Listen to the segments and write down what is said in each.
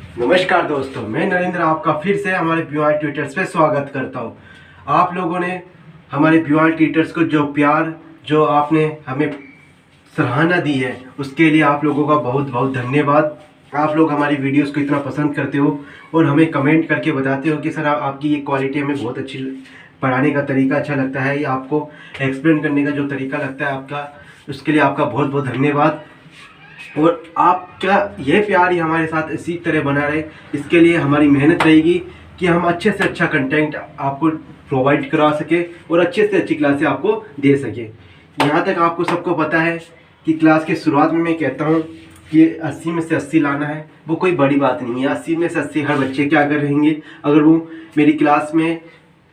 नमस्कार दोस्तों, मैं नरेंद्र आपका फिर से हमारे प्योर ट्यूटर्स पे स्वागत करता हूँ। आप लोगों ने हमारे प्योर ट्यूटर्स को जो प्यार, जो आपने हमें सराहना दी है, उसके लिए आप लोगों का बहुत बहुत धन्यवाद। आप लोग हमारी वीडियोस को इतना पसंद करते हो और हमें कमेंट करके बताते हो कि सर आपकी ये क्वालिटी हमें बहुत अच्छी, पढ़ाने का तरीका अच्छा लगता है, या आपको एक्सप्लेन करने का जो तरीका लगता है आपका, उसके लिए आपका बहुत बहुत धन्यवाद। और आपका यह प्यार ही हमारे साथ इसी तरह बना रहे, इसके लिए हमारी मेहनत रहेगी कि हम अच्छे से अच्छा कंटेंट आपको प्रोवाइड करा सके और अच्छे से अच्छी क्लासें आपको दे सके। यहाँ तक आपको सबको पता है कि क्लास के शुरुआत में मैं कहता हूँ कि 80 में से 80 लाना है, वो कोई बड़ी बात नहीं है। 80 में से 80 हर बच्चे क्या कर रहेंगे अगर वो मेरी क्लास में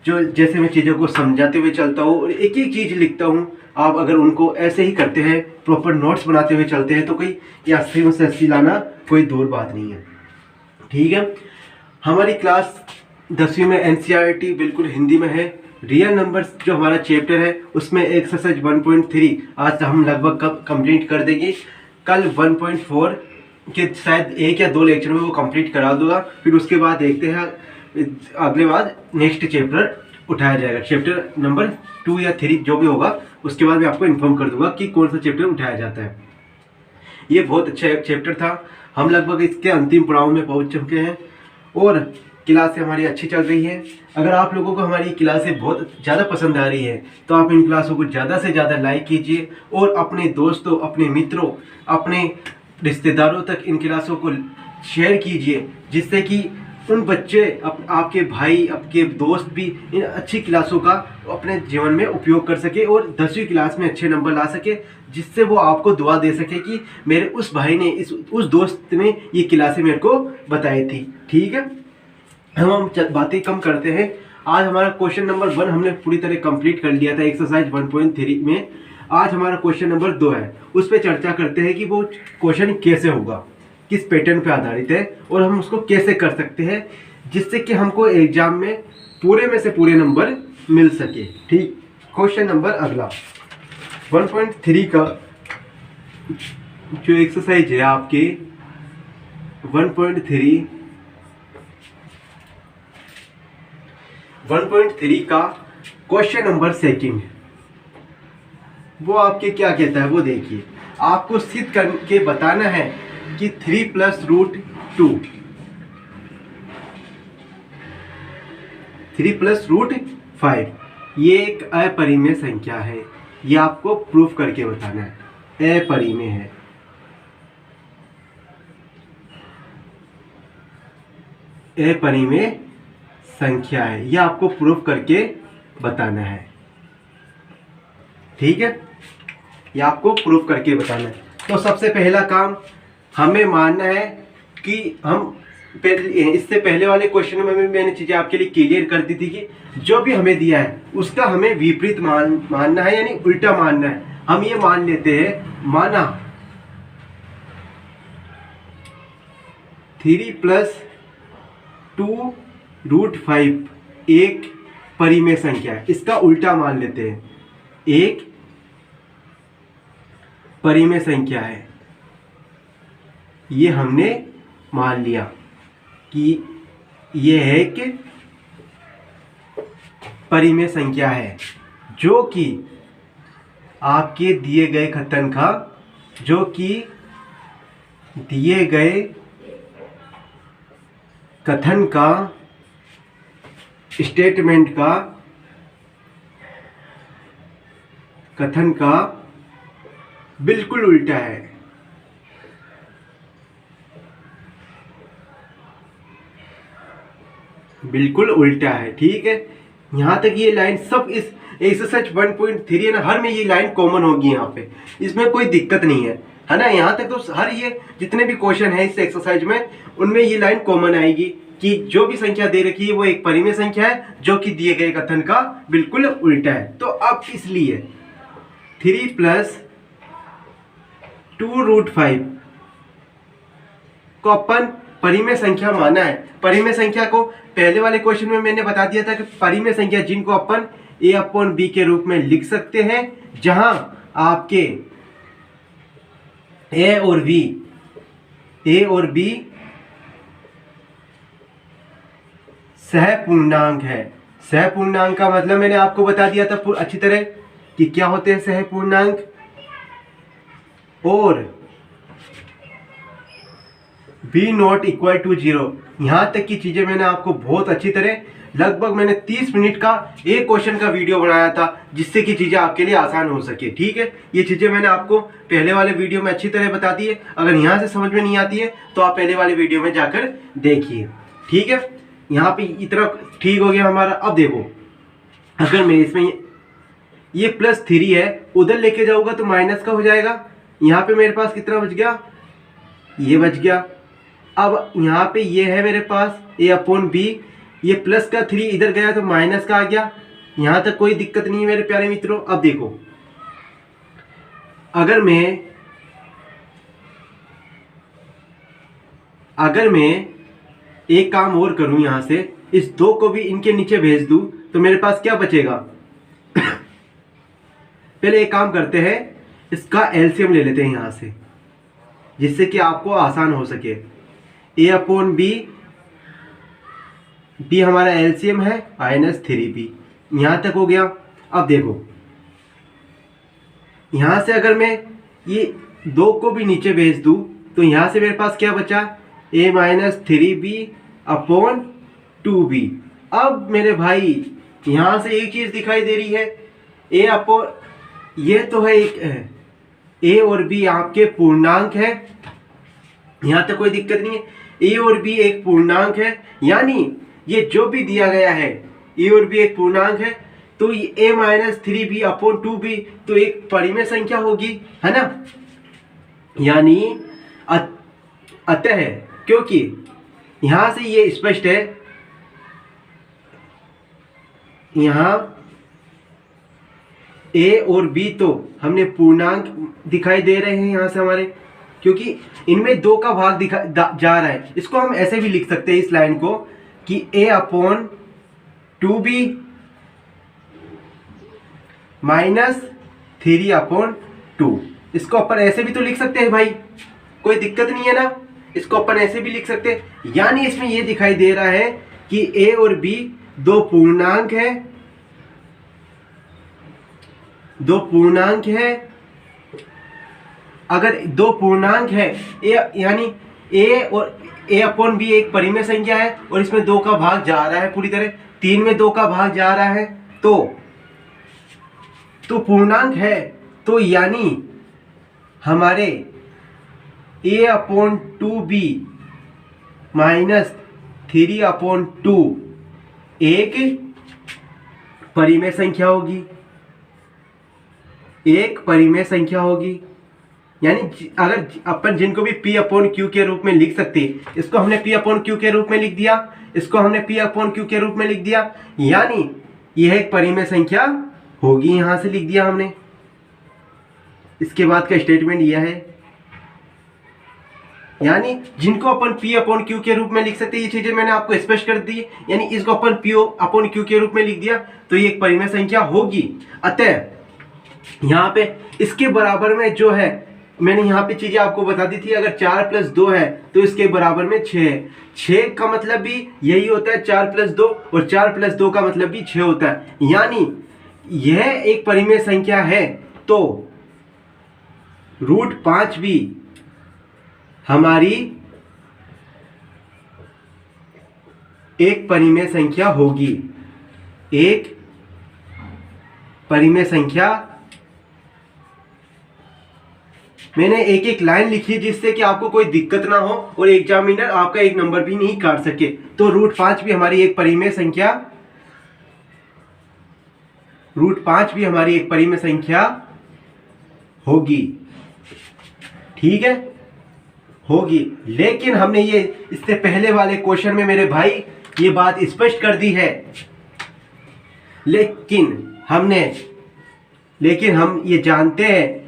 जो जैसे मैं चीज़ों को समझाते हुए चलता हूँ और एक एक चीज़ लिखता हूँ, आप अगर उनको ऐसे ही करते हैं, प्रॉपर नोट्स बनाते हुए चलते हैं, तो कोई ये 80 में से 80 लाना कोई दूर बात नहीं है। ठीक है, हमारी क्लास 10वीं में एनसीईआरटी बिल्कुल हिंदी में है। रियल नंबर्स जो हमारा चैप्टर है उसमें एक्सरसाइज 1.3 आज हम लगभग कंप्लीट कर देंगे। कल 1.4 के शायद 1 या 2 लेक्चर में वो कंप्लीट करा दूंगा। फिर उसके बाद देखते हैं अगले बाद नेक्स्ट चैप्टर उठाया जाएगा, चैप्टर नंबर 2 या 3 जो भी होगा, उसके बाद मैं आपको इन्फॉर्म कर दूंगा कि कौन सा चैप्टर उठाया जाता है। ये बहुत अच्छा चैप्टर था, हम लगभग इसके अंतिम पड़ाव में पहुंच चुके हैं और क्लासें हमारी अच्छी चल रही है। अगर आप लोगों को हमारी क्लासें बहुत ज़्यादा पसंद आ रही है तो आप इन क्लासों को ज़्यादा से ज़्यादा लाइक कीजिए और अपने दोस्तों, अपने मित्रों, अपने रिश्तेदारों तक इन क्लासों को शेयर कीजिए, जिससे कि उन बच्चे आपके भाई, आपके दोस्त भी इन अच्छी क्लासों का अपने जीवन में उपयोग कर सके और 10वीं क्लास में अच्छे नंबर ला सके, जिससे वो आपको दुआ दे सके कि मेरे उस भाई ने, उस दोस्त ने ये क्लासें मेरे को बताई थी। ठीक है, हम बातें कम करते हैं। आज हमारा क्वेश्चन नंबर 1 हमने पूरी तरह कंप्लीट कर लिया था एक्सरसाइज 1.3 में। आज हमारा क्वेश्चन नंबर 2 है, उस पर चर्चा करते हैं कि वो क्वेश्चन कैसे होगा, किस पैटर्न पे आधारित है और हम उसको कैसे कर सकते हैं, जिससे कि हमको एग्जाम में पूरे में से पूरे नंबर मिल सके। ठीक, क्वेश्चन नंबर अगला 1.3 का जो एक्सरसाइज है आपके 1.3 का क्वेश्चन नंबर 2 वो आपके क्या कहता है वो देखिए। आपको सिद्ध करके बताना है कि 3 + √2 3 + √5 ये एक अपरिमेय संख्या है। ये आपको प्रूफ करके बताना है, अपरिमेय है। अपरिमेय संख्या है, ये आपको प्रूफ करके बताना है। ठीक है, ये आपको प्रूफ करके बताना है। तो सबसे पहला काम हमें मानना है कि हम इससे पहले वाले क्वेश्चन में मैंने चीज़ें आपके लिए क्लियर कर दी थी कि जो भी हमें दिया है उसका हमें विपरीत मानना है, यानी उल्टा मानना है। हम ये मान लेते हैं, माना 3 + 2√5 एक परिमेय संख्या है, इसका उल्टा मान लेते हैं, एक परिमेय संख्या है। ये हमने मान लिया कि ये है कि परिमेय संख्या है, जो कि आपके दिए गए कथन का, जो कि दिए गए कथन का, स्टेटमेंट का, कथन का बिल्कुल उल्टा है। बिल्कुल उल्टा है। ठीक है, यहाँ तक ये लाइन सब इस एक्सरसाइज 1.3 है ना, हर में ये लाइन कॉमन होगी यहाँ पे, इसमें कोई दिक्कत नहीं है, है ना। यहाँ तक तो हर ये जितने भी क्वेश्चन है इस एक्सरसाइज में, उनमें ये लाइन कॉमन आएगी कि जो भी संख्या दे रखी है वो एक परिमेय संख्या है, जो कि दिए गए कथन का बिल्कुल उल्टा है। तो अब इसलिए 3 + 2√5 को अपन परिमेय संख्या माना है। परिमेय संख्या को पहले वाले क्वेश्चन में मैंने बता दिया था कि परिमेय संख्या जिनको अपन a/b के रूप में लिख सकते हैं, जहां आपके a और b सहपूर्णांक है। सहपूर्णांक का मतलब मैंने आपको बता दिया था अच्छी तरह कि क्या होते हैं सहपूर्णांक, और बी नॉट इक्वल टू 0। यहाँ तक की चीज़ें मैंने आपको बहुत अच्छी तरह, लगभग मैंने 30 मिनट का एक क्वेश्चन का वीडियो बनाया था जिससे कि चीज़ें आपके लिए आसान हो सके। ठीक है, ये चीज़ें मैंने आपको पहले वाले वीडियो में अच्छी तरह बता दी है। अगर यहाँ से समझ में नहीं आती है तो आप पहले वाले वीडियो में जाकर देखिए। ठीक है, यहाँ पे इतना ठीक हो गया हमारा। अब देखो, अगर मैं इसमें ये +3 है, उधर लेके जाऊँगा तो माइनस का हो जाएगा। यहाँ पे मेरे पास कितना बच गया, ये बच गया। अब यहाँ पे ये है मेरे पास a/b, ये प्लस का 3 इधर गया तो माइनस का आ गया। यहाँ तक कोई दिक्कत नहीं है मेरे प्यारे मित्रों। अब देखो, अगर मैं एक काम और करूँ, यहाँ से इस 2 को भी इनके नीचे भेज दूँ तो मेरे पास क्या बचेगा। पहले एक काम करते हैं, इसका एलसीएम ले लेते हैं यहाँ से, जिससे कि आपको आसान हो सके। a/b, b हमारा एलसीएम है -3b, यहाँ तक हो गया। अब देखो, यहाँ से अगर मैं ये 2 को भी नीचे भेज दूँ तो यहाँ से मेरे पास क्या बचा, a-3b/2b। अब मेरे भाई यहाँ से एक चीज़ दिखाई दे रही है, ये तो है एक है, a और b आपके पूर्णांक है, यहाँ तक कोई दिक्कत नहीं है। a और b एक पूर्णांक है, यानी ये जो भी दिया गया है a और b एक पूर्णांक है, तो ये a-3b/2b तो एक परिमेय संख्या होगी, है ना। यानी अतः, क्योंकि यहाँ से ये स्पष्ट है, यहाँ a और b तो हमने पूर्णांक दिखाई दे रहे हैं यहाँ से हमारे, क्योंकि इनमें 2 का भाग जा रहा है। इसको हम ऐसे भी लिख सकते हैं इस लाइन को कि a/2b -3/2। इसको अपन ऐसे भी तो लिख सकते हैं भाई, कोई दिक्कत नहीं है ना। इसको अपन ऐसे भी लिख सकते हैं। यानी इसमें ये दिखाई दे रहा है कि a और b 2 पूर्णांक है, 2 पूर्णांक है। अगर 2 पूर्णांक है, यानी a और a/b एक परिमेय संख्या है और इसमें 2 का भाग जा रहा है, पूरी तरह 3 में 2 का भाग जा रहा है, तो पूर्णांक है। तो यानी हमारे a/2b -3/2 एक परिमेय संख्या होगी, एक परिमेय संख्या होगी। यानी अगर अपन जिनको भी p/q के रूप में लिख सकते, इसको हमने p/q के रूप में लिख दिया, इसको हमने p/q के रूप में लिख दिया, यानी यह एक परिमेय संख्या होगी। यहां से लिख दिया हमने। इसके बाद का स्टेटमेंट यह है, यानी जिनको अपन p/q के रूप में लिख सकते, ये चीजें मैंने आपको स्पष्ट कर दी। यानी इसको अपन p/q के रूप में लिख दिया तो ये एक परिमेय संख्या होगी। अतः यहाँ पे इसके बराबर में जो है, मैंने यहाँ पे चीजें आपको बता दी थी, अगर 4 + 2 है तो इसके बराबर में 6 है। 6 का मतलब भी यही होता है 4 + 2, और 4 + 2 का मतलब भी 6 होता है। यानी यह एक परिमेय संख्या है, तो √5 भी हमारी एक परिमेय संख्या होगी, एक परिमेय संख्या। मैंने एक एक लाइन लिखी जिससे कि आपको कोई दिक्कत ना हो और एग्जामिनर आपका एक नंबर भी नहीं काट सके। तो √5 भी हमारी एक परिमेय संख्या, √5 भी हमारी एक परिमेय संख्या होगी। ठीक है, होगी। लेकिन हमने ये इससे पहले वाले क्वेश्चन में मेरे भाई ये बात स्पष्ट कर दी है, लेकिन हम ये जानते हैं,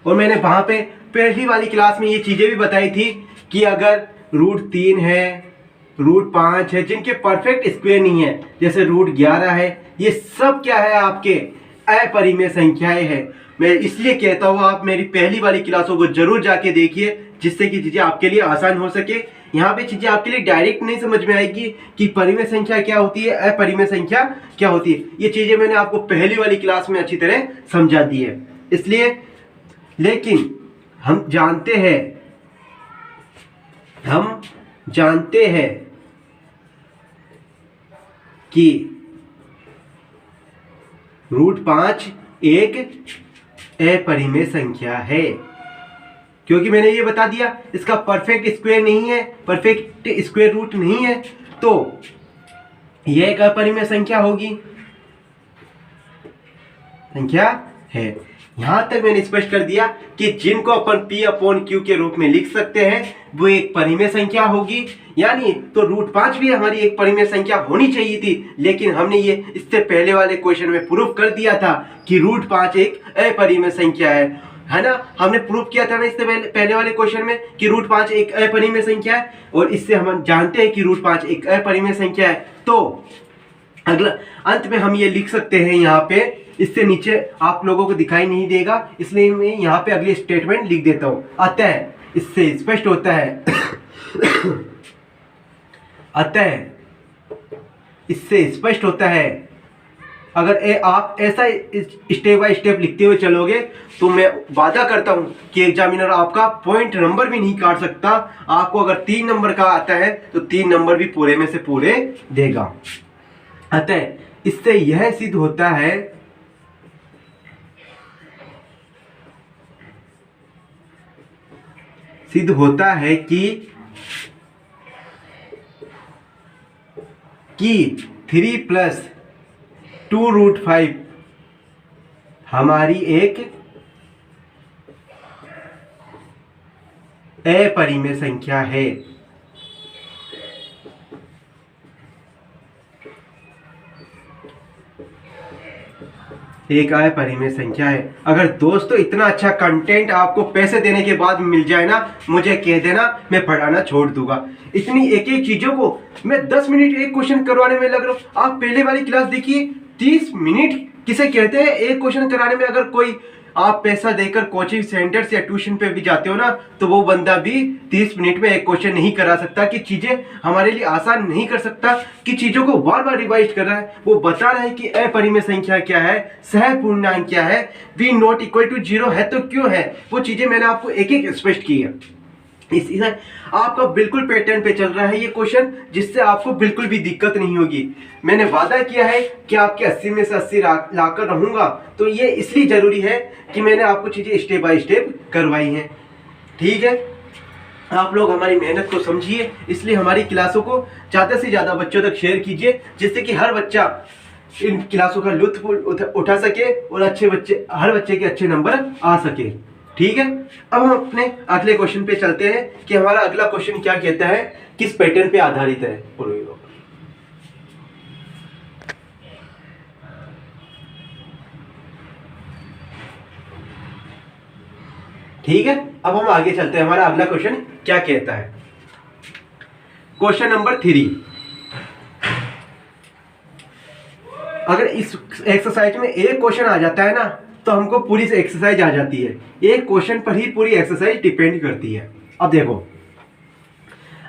और मैंने वहां पे पहली वाली क्लास में ये चीजें भी बताई थी कि अगर √3 है, √5 है, जिनके परफेक्ट स्क्वायर नहीं है, जैसे √11 है, ये सब क्या है, आपके अपरिमेय संख्याएं हैं। मैं इसलिए कहता हूँ आप मेरी पहली वाली क्लासों को जरूर जाके देखिए, जिससे कि चीजें आपके लिए आसान हो सके। यहाँ पे चीजें आपके लिए डायरेक्ट नहीं समझ में आएगी कि परिमेय संख्या क्या होती है, अपरिमेय संख्या क्या होती है। ये चीजें मैंने आपको पहली वाली क्लास में अच्छी तरह समझा दी है। इसलिए लेकिन हम जानते हैं कि √5 एक अपरिमेय संख्या है, क्योंकि मैंने ये बता दिया इसका परफेक्ट स्क्वायर नहीं है, परफेक्ट स्क्वायर रूट नहीं है, तो यह एक अपरिमेय संख्या है। यहां तक मैंने स्पष्ट कर दिया कि जिनको अपन P/Q के रूप में लिख सकते हैं वो एक परिमेय संख्या होगी, यानी तो √5 भी हमारी एक परिमेय संख्या होनी चाहिए थी, लेकिन हमने ये इससे पहले वाले क्वेश्चन में प्रूफ कर दिया था कि √5 एक अपरिमेय संख्या है ना। हमने प्रूफ किया था ना इससे पहले वाले क्वेश्चन में कि √5 एक अपरिमेय संख्या है, और इससे हम जानते हैं कि √5 एक अपरिमेय संख्या है। तो अगला अंत में हम ये लिख सकते हैं, यहाँ पे इससे नीचे आप लोगों को दिखाई नहीं देगा इसलिए मैं यहाँ पे अगली स्टेटमेंट लिख देता हूँ। अतः इससे स्पष्ट होता है अगर आप ऐसा स्टेप बाय स्टेप लिखते हुए चलोगे तो मैं वादा करता हूं कि एग्जामिनर आपका पॉइंट नंबर भी नहीं काट सकता। आपको अगर 3 नंबर का आता है तो 3 नंबर भी पूरे में से पूरे देगा। अतः इससे यह सिद्ध होता है कि 3 + 2√5 हमारी एक अपरिमेय संख्या है। एक अपरिमेय संख्या है। अगर दोस्तों इतना अच्छा कंटेंट आपको पैसे देने के बाद मिल जाए ना, मुझे कह देना, मैं पढ़ाना छोड़ दूंगा। इतनी एक एक चीजों को मैं 10 मिनट एक क्वेश्चन करवाने में लग रहा हूँ। आप पहले वाली क्लास देखिए, 30 मिनट किसे कहते हैं एक क्वेश्चन कराने में। अगर कोई आप पैसा देकर कोचिंग सेंटर्स या ट्यूशन पे भी जाते हो ना, तो वो बंदा भी 30 मिनट में एक क्वेश्चन नहीं करा सकता, कि चीजें हमारे लिए आसान नहीं कर सकता, कि चीजों को बार बार रिवाइज कर रहा है। वो बता रहा है कि अपरिमेय संख्या क्या है, सहपूर्णांक क्या है, v ≠ 0 है तो क्यों है। वो चीजें मैंने आपको एक एक स्पष्ट की है। इसी आपका बिल्कुल पैटर्न पे चल रहा है ये क्वेश्चन, जिससे आपको बिल्कुल भी दिक्कत नहीं होगी। मैंने वादा किया है कि आपके 80 में से 80 लाकर रहूंगा, तो ये इसलिए जरूरी है कि मैंने आपको चीजें स्टेप बाय स्टेप करवाई हैं। ठीक है, आप लोग हमारी मेहनत को समझिए, इसलिए हमारी क्लासों को ज्यादा से ज्यादा बच्चों तक शेयर कीजिए, जिससे कि हर बच्चा इन क्लासों का लुत्फ उठा सके और हर बच्चे के अच्छे नंबर आ सके। ठीक है, अब हम अपने अगले क्वेश्चन पे चलते हैं कि हमारा अगला क्वेश्चन क्या कहता है, किस पैटर्न पे आधारित है। ठीक है, अब हम आगे चलते हैं। हमारा अगला क्वेश्चन क्या कहता है, क्वेश्चन नंबर 3। अगर इस एक्सरसाइज में एक क्वेश्चन आ जाता है ना, तो हमको पूरी एक्सरसाइज आ जाती है। एक क्वेश्चन पर ही पूरी एक्सरसाइज डिपेंड करती है। अब देखो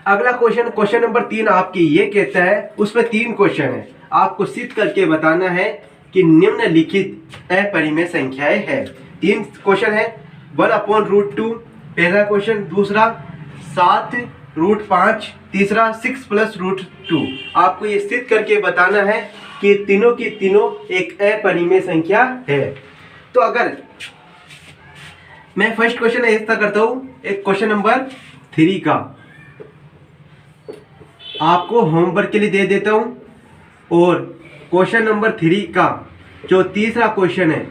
अगला क्वेश्चन नंबर 3 आपकी ये कहता है, उसमें 3 क्वेश्चन है, आपको सिद्ध करके बताना है कि निम्नलिखित अपरिमेय संख्याएं है। 3 क्वेश्चन है, 1/√2 पहला क्वेश्चन, दूसरा 7√5, तीसरा 6 + √2। आपको ये सिद्ध करके बताना है कि तीनों की तीनों एक अपरिमेय संख्या है। तो अगर मैं फर्स्ट क्वेश्चन ऐसा करता हूं, एक क्वेश्चन नंबर 3 का आपको होमवर्क के लिए दे देता हूं, और क्वेश्चन नंबर 3 का जो तीसरा क्वेश्चन है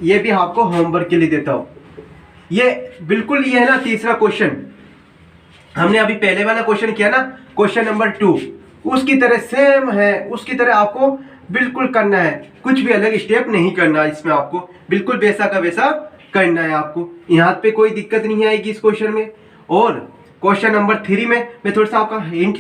ये भी आपको होमवर्क के लिए देता हूं। ये बिल्कुल ये है ना, तीसरा क्वेश्चन हमने अभी पहले वाला क्वेश्चन किया ना, क्वेश्चन नंबर 2, उसकी तरह सेम है, उसकी तरह आपको बिल्कुल करना है, कुछ भी अलग स्टेप नहीं करना है इसमें, आपको बिल्कुल वैसा का वैसा करना है। आपको यहाँ पे कोई दिक्कत नहीं आएगी इस क्वेश्चन में। और क्वेश्चन नंबर 3 में मैं थोड़ा सा आपका हिंट,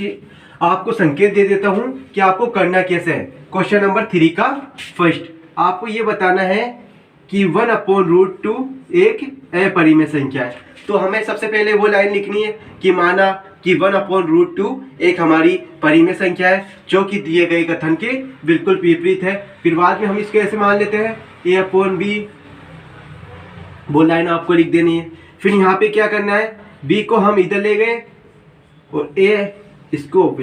आपको संकेत दे देता हूँ कि आपको करना कैसे है। क्वेश्चन नंबर 3 का फर्स्ट आपको ये बताना है कि 1/√2 एक अपरिमेय संख्या है। तो हमें सबसे पहले वो लाइन लिखनी है कि माना कि 1/√2 एक हमारी परिमेय संख्या है जो कि दिए गए कथन के बिल्कुल विपरीत है। फिर बाद में हम इसको ऐसे मान लेते हैं a/b, वो लाइन आपको लिख देनी है। फिर यहाँ पे क्या करना है, b को हम इधर ले गए और a इसको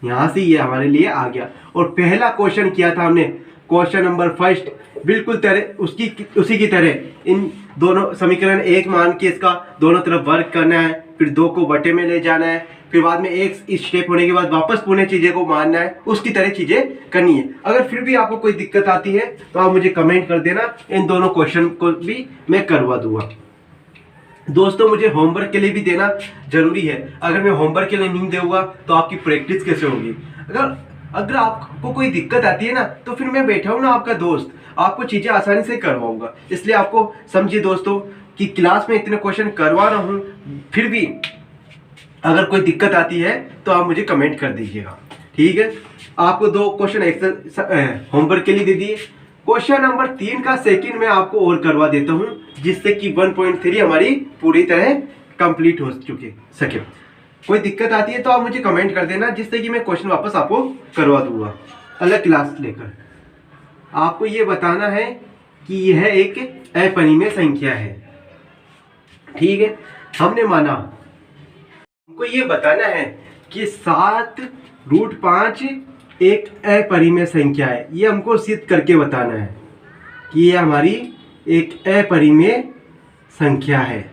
यहाँ से ये हमारे लिए आ गया। और पहला क्वेश्चन किया था हमने, क्वेश्चन नंबर फर्स्ट, बिल्कुल तरह उसी की तरह इन दोनों समीकरण एक मान के इसका दोनों तरफ वर्क करना है, फिर 2 को बटे में ले जाना है, फिर बाद में एक स्टेप होने के बाद वापस पुनः चीज़ें को मानना है, उसकी तरह चीज़ें करनी है। अगर फिर भी आपको कोई दिक्कत आती है तो आप मुझे कमेंट कर देना, इन दोनों क्वेश्चन को भी मैं करवा दूंगा। दोस्तों मुझे होमवर्क के लिए भी देना जरूरी है, अगर मैं होमवर्क के लिए नहीं दूंगा तो आपकी प्रैक्टिस कैसे होगी। अगर आपको कोई दिक्कत आती है ना तो फिर मैं बैठा हूँ ना आपका दोस्त, आपको चीज़ें आसानी से करवाऊंगा। इसलिए आपको समझिए दोस्तों कि क्लास में इतने क्वेश्चन करवा रहा हूँ, फिर भी अगर कोई दिक्कत आती है तो आप मुझे कमेंट कर दीजिएगा, ठीक है। आपको 2 क्वेश्चन होमवर्क के लिए दे दिए। क्वेश्चन नंबर 3 का सेकंड मैं आपको और करवा देता हूँ, जिससे कि 1.3 हमारी पूरी तरह कंप्लीट हो सके। कोई दिक्कत आती है तो आप मुझे कमेंट कर देना, जिससे कि मैं क्वेश्चन वापस आपको करवा दूंगा अलग क्लास लेकर। आपको ये बताना है कि यह एक अपरिमेय संख्या है, ठीक है। हमने माना, हमको ये बताना है कि 7√5 एक अपरिमेय संख्या है। ये हमको सिद्ध करके बताना है कि ये हमारी एक अपरिमेय संख्या है,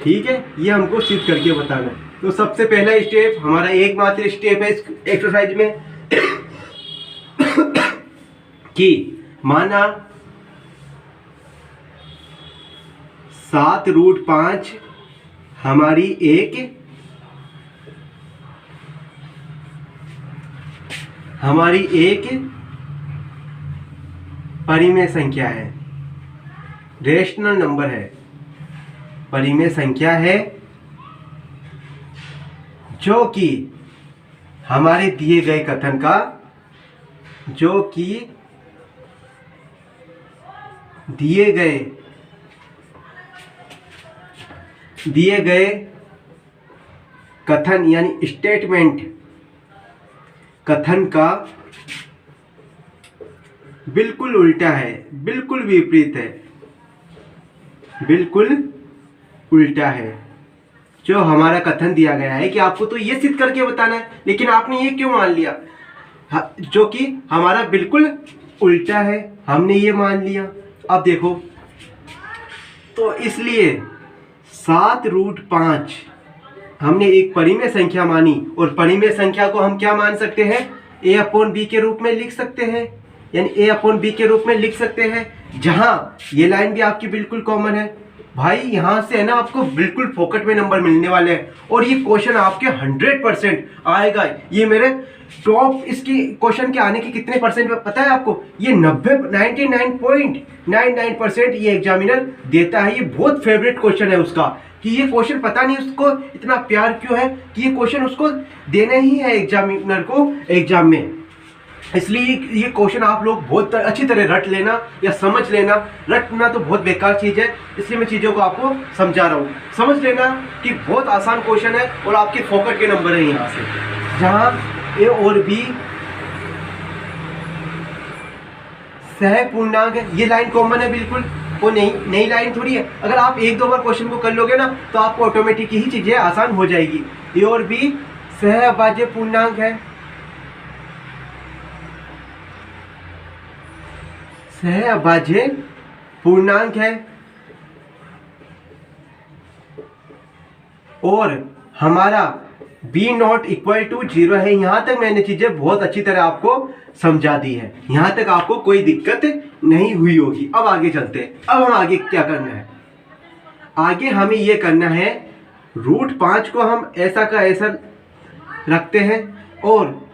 ठीक है। ये हमको सिद्ध करके बताना है। तो सबसे पहला स्टेप, हमारा एकमात्र स्टेप है इस एक्सरसाइज में कि माना 7√5 हमारी एक परिमेय संख्या है, रेशनल नंबर है, परिमेय संख्या है, जो कि हमारे दिए गए कथन का, जो कि दिए गए कथन यानी स्टेटमेंट कथन का बिल्कुल उल्टा है, बिल्कुल विपरीत है, बिल्कुल उल्टा है। जो हमारा कथन दिया गया है कि आपको तो ये सिद्ध करके बताना है, लेकिन आपने ये क्यों मान लिया, जो कि हमारा बिल्कुल उल्टा है, हमने ये मान लिया। अब देखो, तो इसलिए 7√5 हमने एक परिमेय संख्या मानी, और परिमेय संख्या को हम क्या मान सकते हैं, a/b के रूप में लिख सकते हैं, यानी a/b के रूप में लिख सकते हैं। जहां ये लाइन भी आपकी बिल्कुल कॉमन है भाई, यहां से है ना आपको बिल्कुल फोकट में नंबर मिलने वाले हैं, और ये क्वेश्चन आपके 100% आएगा। ये मेरे टॉप इसकी क्वेश्चन के आने के कितने परसेंट पता है आपको, ये 99.99% ये एग्जामिनर देता है। ये बहुत फेवरेट क्वेश्चन है उसका, कि ये क्वेश्चन पता नहीं उसको इतना प्यार क्यों है कि ये क्वेश्चन उसको देने ही है एग्जामिनर को एग्जाम में। इसलिए ये क्वेश्चन आप लोग बहुत अच्छी तरह रट लेना या समझ लेना। रटना तो बहुत बेकार चीज़ है, इसलिए मैं चीज़ों को आपको समझा रहा हूँ। समझ लेना कि बहुत आसान क्वेश्चन है, और आपके फोकट के नंबर है यहाँ से, जहाँ ए और बी सहपूर्णांक है। ये लाइन कॉमन है बिल्कुल, वो नई लाइन थोड़ी है। अगर आप 1-2 बार क्वेश्चन को कर लोगे ना तो आपको ऑटोमेटिक ही चीज़ें आसान हो जाएगी। ए और बी सहअभाज्य पूर्णांक है, सहअभाज्य पूर्णांक है, और हमारा b0 = 0 है। यहां तक मैंने चीजें बहुत अच्छी तरह आपको समझा दी है, यहां तक आपको कोई दिक्कत नहीं हुई होगी। अब आगे चलते हैं। अब हम आगे क्या करना है, आगे हमें ये करना है, √5 को हम ऐसा का ऐसा रखते हैं, और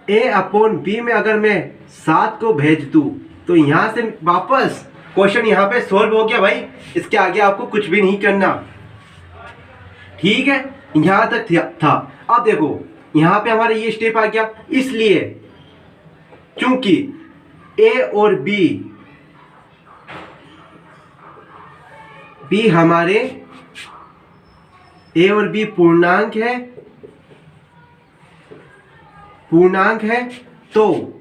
a/b में अगर मैं 7 को भेज दूं तो यहां से वापस क्वेश्चन यहां पे सॉल्व हो गया भाई। इसके आगे आपको कुछ भी नहीं करना, ठीक है। यहां तक था। अब देखो यहां पे हमारा ये स्टेप आ गया, इसलिए चूंकि ए और बी हमारे ए और बी पूर्णांक है, तो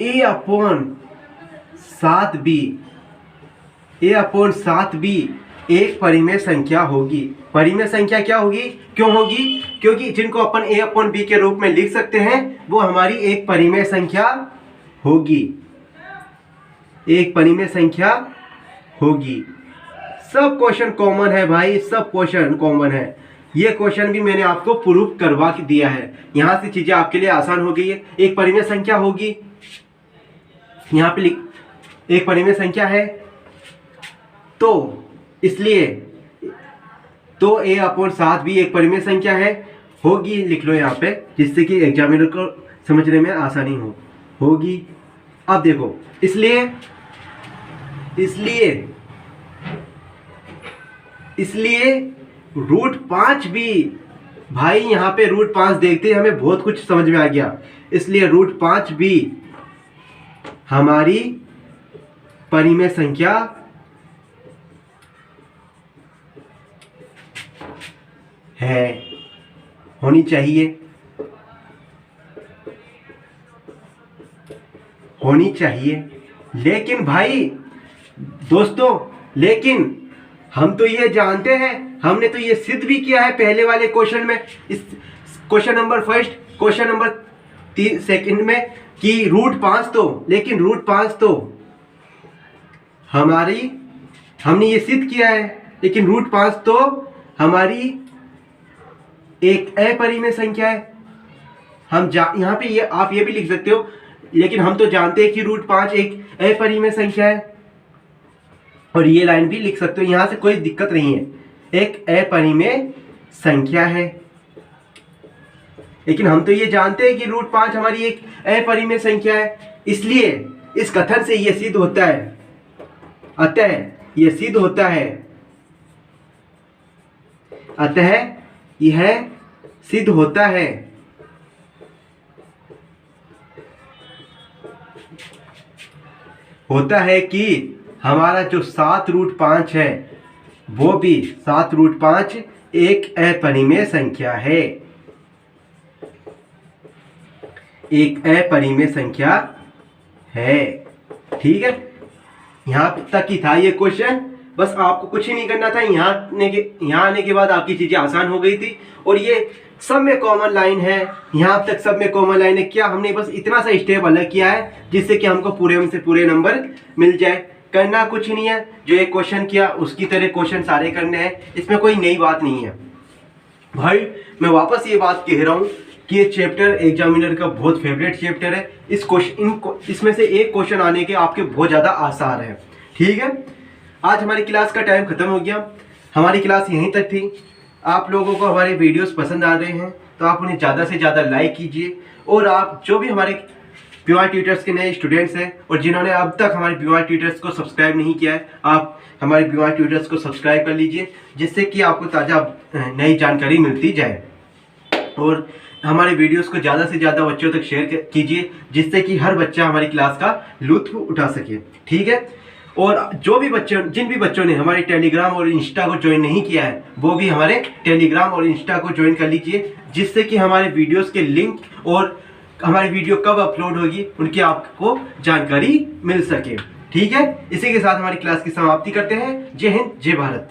ए अपॉन 7b एक परिमेय संख्या होगी। परिमेय संख्या क्या होगी, क्यों होगी? क्योंकि जिनको अपन a अपॉन बी के रूप में लिख सकते हैं वो हमारी एक परिमेय संख्या होगी, एक परिमेय संख्या होगी। सब क्वेश्चन कॉमन है भाई, सब क्वेश्चन कॉमन है। ये क्वेश्चन भी मैंने आपको प्रूफ करवा के दिया है। यहां से चीजें आपके लिए आसान हो गई है। एक परिमेय संख्या होगी, यहां पे एक परिमेय संख्या है, तो इसलिए तो a अपॉन 7b एक परिमेय संख्या है होगी, लिख लो यहाँ पे, जिससे कि एग्जामिनर को समझने में आसानी होगी। अब देखो, इसलिए √5 भी भाई, यहाँ पे √5 देखते ही हमें बहुत कुछ समझ में आ गया। इसलिए √5 भी हमारी परिमेय संख्या है, होनी चाहिए। लेकिन भाई दोस्तों, लेकिन हम तो ये जानते हैं, हमने तो ये सिद्ध भी किया है पहले वाले क्वेश्चन में, इस क्वेश्चन नंबर 1, क्वेश्चन नंबर 2 में, कि √5 तो, लेकिन √5 तो हमने ये सिद्ध किया है, लेकिन √5 तो हमारी एक अपरिमेय संख्या है। हम यहाँ पे आप ये भी लिख सकते हो, लेकिन हम तो जानते हैं कि √5 एक अपरिमेय संख्या है, और ये लाइन भी लिख सकते हो, यहां से कोई दिक्कत नहीं है, एक अपरिमेय संख्या है। लेकिन हम तो ये जानते हैं कि √5 हमारी एक अपरिमेय संख्या है, इसलिए इस कथन से ये सिद्ध होता है, अतः यह सिद्ध होता है कि हमारा जो 7√5 है, वो भी 7√5 एक अपरिमेय संख्या है, एक अपरिमेय संख्या है। ठीक है, यहां तक ही था ये क्वेश्चन। बस आपको कुछ ही नहीं करना था, यहाँ आने के बाद आपकी चीजें आसान हो गई थी। और ये सब में कॉमन लाइन है, यहाँ तक सब में कॉमन लाइन है। क्या हमने बस इतना सा स्टेप अलग किया है जिससे कि हमको पूरे से पूरे नंबर मिल जाए। करना कुछ नहीं है, जो एक क्वेश्चन किया उसकी तरह क्वेश्चन सारे करने हैं, इसमें कोई नई बात नहीं है भाई। मैं वापस ये बात कह रहा हूँ कि ये चैप्टर एग्जामिनर का बहुत फेवरेट चैप्टर है। इसमें से एक क्वेश्चन आने के आपके बहुत ज़्यादा आसार है। ठीक है, आज हमारी क्लास का टाइम खत्म हो गया। हमारी क्लास यहीं तक थी। आप लोगों को हमारे वीडियोस पसंद आ रहे हैं तो आप उन्हें ज़्यादा से ज़्यादा लाइक कीजिए। और आप जो भी हमारे PY ट्यूटर्स के नए स्टूडेंट्स हैं और जिन्होंने अब तक हमारे PY ट्यूटर्स को सब्सक्राइब नहीं किया है, आप हमारे PY ट्यूटर्स को सब्सक्राइब कर लीजिए, जिससे कि आपको ताज़ा नई जानकारी मिलती जाए। और हमारे वीडियोस को ज़्यादा से ज़्यादा बच्चों तक शेयर कीजिए, जिससे कि हर बच्चा हमारी क्लास का लुत्फ उठा सके। ठीक है, और जिन भी बच्चों ने हमारे टेलीग्राम और इंस्टा को ज्वाइन नहीं किया है, वो भी हमारे टेलीग्राम और इंस्टा को ज्वाइन कर लीजिए, जिससे कि हमारे वीडियोस के लिंक और हमारी वीडियो कब अपलोड होगी उनकी आपको जानकारी मिल सके। ठीक है, इसी के साथ हमारी क्लास की समाप्ति करते हैं। जय हिंद, जय भारत।